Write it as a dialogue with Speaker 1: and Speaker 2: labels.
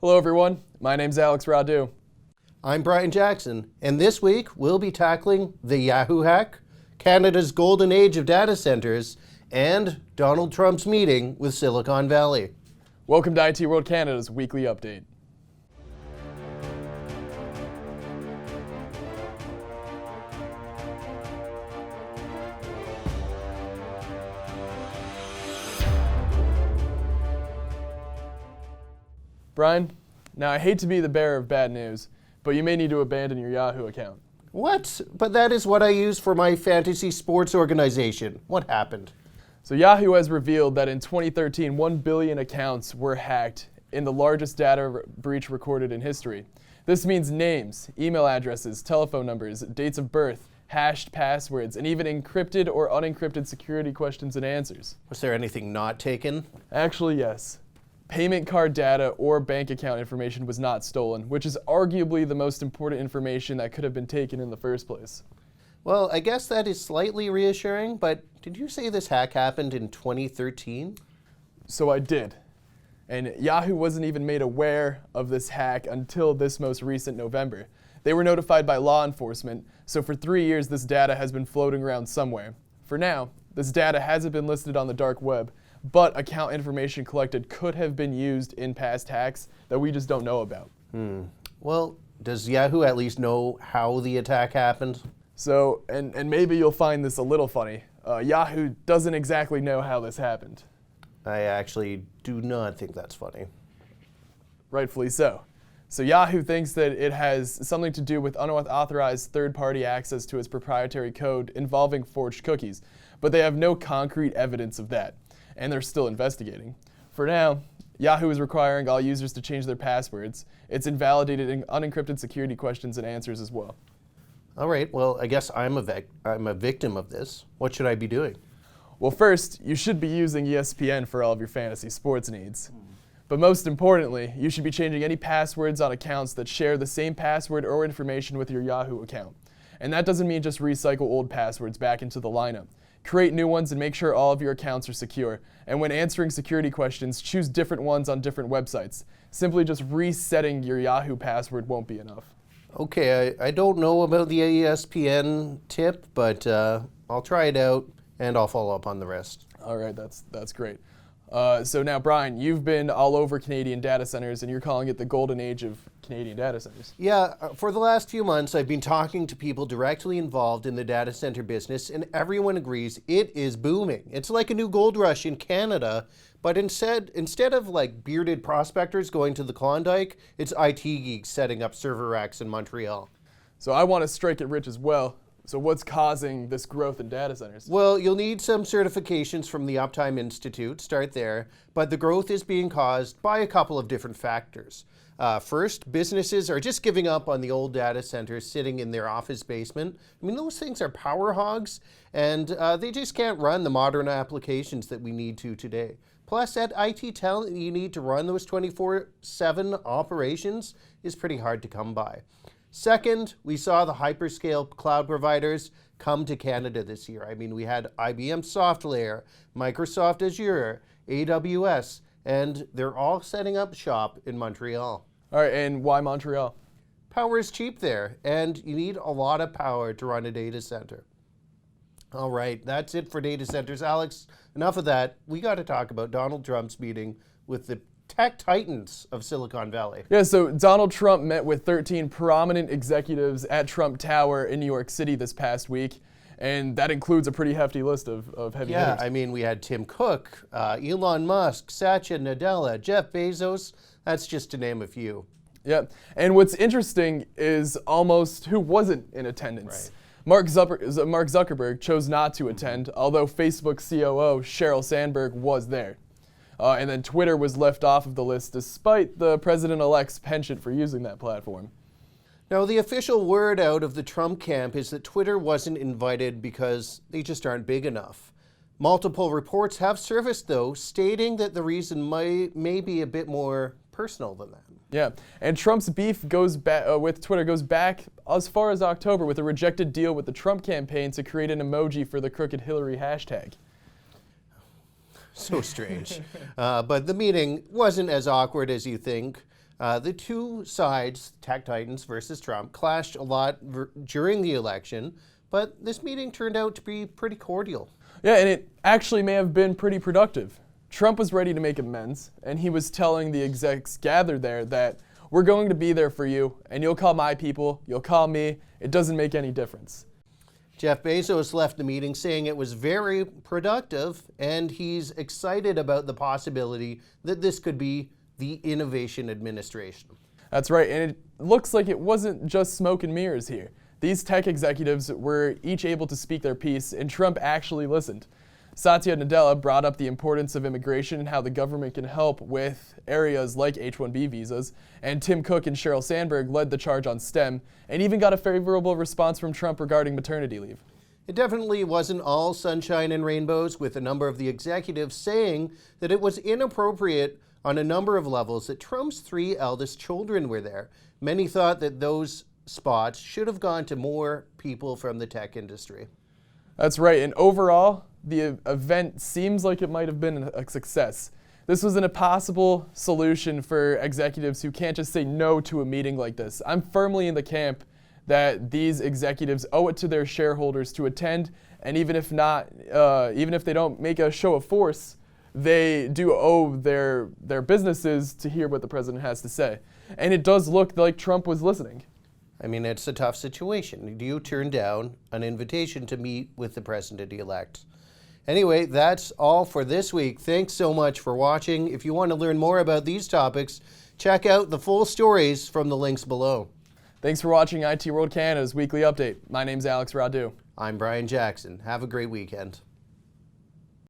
Speaker 1: Hello everyone, my name's Alex Radu.
Speaker 2: I'm Brian Jackson, and this week we'll be tackling the Yahoo Hack, Canada's golden age of data centers, and Donald Trump's meeting with Silicon Valley.
Speaker 1: Welcome to IT World Canada's weekly update. Brian, now I hate to be the bearer of bad news, but you may need to abandon your Yahoo account.
Speaker 2: What? But that is what I use for my fantasy sports organization. What happened?
Speaker 1: So Yahoo has revealed that in 2013, 1 billion accounts were hacked in the largest data breach recorded in history. This means names, email addresses, telephone numbers, dates of birth, hashed passwords, and even encrypted or unencrypted security questions and answers.
Speaker 2: Was there anything not taken?
Speaker 1: Actually, yes. Payment card data or bank account information was not stolen, which is arguably the most important information that could have been taken in the first place.
Speaker 2: Well, I guess that is slightly reassuring, but did you say this hack happened in 2013?
Speaker 1: So I did. And Yahoo wasn't even made aware of this hack until this most recent November. They were notified by law enforcement, so for 3 years this data has been floating around somewhere. For now, this data hasn't been listed on the dark web, but account information collected could have been used in past hacks that we just don't know about.
Speaker 2: Well, does Yahoo at least know how the attack happened?
Speaker 1: So, and maybe you'll find this a little funny, Yahoo doesn't exactly know how this happened.
Speaker 2: I actually do not think that's funny.
Speaker 1: Rightfully so. So Yahoo thinks that it has something to do with unauthorized third-party access to its proprietary code involving forged cookies, but they have no concrete evidence of that, and they're still investigating. For now, Yahoo is requiring all users to change their passwords. It's invalidated unencrypted security questions and answers as well.
Speaker 2: All right, well, I guess I'm a victim of this. What should I be doing?
Speaker 1: Well, first, you should be using ESPN for all of your fantasy sports needs. But most importantly, you should be changing any passwords on accounts that share the same password or information with your Yahoo account. And that doesn't mean just recycle old passwords back into the lineup. Create new ones and make sure all of your accounts are secure. And when answering security questions, choose different ones on different websites. Simply just resetting your Yahoo password won't be enough.
Speaker 2: Okay, I don't know about the ESPN tip, but I'll try it out and I'll follow up on the rest.
Speaker 1: All right, that's great. So now, Brian, you've been all over Canadian data centers and you're calling it the golden age of Canadian data centers.
Speaker 2: Yeah, for the last few months, I've been talking to people directly involved in the data center business, and everyone agrees it is booming. It's like a new gold rush in Canada, but instead of like bearded prospectors going to the Klondike, it's IT geeks setting up server racks in Montreal.
Speaker 1: So I want to strike it rich as well. So what's causing this growth in data centers?
Speaker 2: Well, you'll need some certifications from the Uptime Institute, start there, but the growth is being caused by a couple of different factors. First, businesses are just giving up on the old data centers sitting in their office basement. I mean, those things are power hogs, and they just can't run the modern applications that we need to today. Plus, that IT talent you need to run those 24/7 operations is pretty hard to come by. Second, we saw the hyperscale cloud providers come to Canada this year. I mean, we had IBM SoftLayer, Microsoft Azure, AWS, and they're all setting up shop in Montreal.
Speaker 1: All right, and why Montreal?
Speaker 2: Power is cheap there, and you need a lot of power to run a data center. All right, that's it for data centers. Alex, enough of that. We got to talk about Donald Trump's meeting with the tech titans of Silicon Valley.
Speaker 1: Yeah, so Donald Trump met with 13 prominent executives at Trump Tower in New York City this past week, and that includes a pretty hefty list of heavy hitters.
Speaker 2: Yeah, I mean, we had Tim Cook, Elon Musk, Satya Nadella, Jeff Bezos. That's just to name a few.
Speaker 1: Yeah, and what's interesting is almost who wasn't in attendance.
Speaker 2: Right.
Speaker 1: Mark Zuckerberg chose not to attend, although Facebook COO Sheryl Sandberg was there. And then Twitter was left off of the list despite the president-elect's penchant for using that platform.
Speaker 2: Now, the official word out of the Trump camp is that Twitter wasn't invited because they just aren't big enough. Multiple reports have surfaced, though, stating that the reason may be a bit more personal than that.
Speaker 1: Yeah, and Trump's beef with Twitter goes back as far as October with a rejected deal with the Trump campaign to create an emoji for the Crooked Hillary hashtag.
Speaker 2: So strange. But the meeting wasn't as awkward as you think. The two sides, tech titans versus Trump, clashed a lot during the election, but this meeting turned out to be pretty cordial.
Speaker 1: Yeah, and it actually may have been pretty productive. Trump was ready to make amends, and he was telling the execs gathered there that we're going to be there for you, and you'll call my people, you'll call me, it doesn't make any difference.
Speaker 2: Jeff Bezos left the meeting saying it was very productive, and he's excited about the possibility that this could be the innovation administration.
Speaker 1: That's right, and it looks like it wasn't just smoke and mirrors here. These tech executives were each able to speak their piece, and Trump actually listened. Satya Nadella brought up the importance of immigration and how the government can help with areas like H-1B visas, and Tim Cook and Sheryl Sandberg led the charge on STEM, and even got a favorable response from Trump regarding maternity leave.
Speaker 2: It definitely wasn't all sunshine and rainbows, with a number of the executives saying that it was inappropriate on a number of levels that Trump's 3 eldest children were there. Many thought that those spots should have gone to more people from the tech industry.
Speaker 1: That's right, and overall, the event seems like it might have been a success. This was an impossible solution for executives who can't just say no to a meeting like this. I'm firmly in the camp that these executives owe it to their shareholders to attend, and even if not, even if they don't make a show of force, they do owe their businesses to hear what the president has to say. And it does look like Trump was listening.
Speaker 2: I mean, it's a tough situation. Do you turn down an invitation to meet with the president-elect? Anyway, that's all for this week. Thanks so much for watching. If you want to learn more about these topics, check out the full stories from the links below.
Speaker 1: Thanks for watching IT World Canada's weekly update. My name's Alex Radu.
Speaker 2: I'm Brian Jackson. Have a great weekend.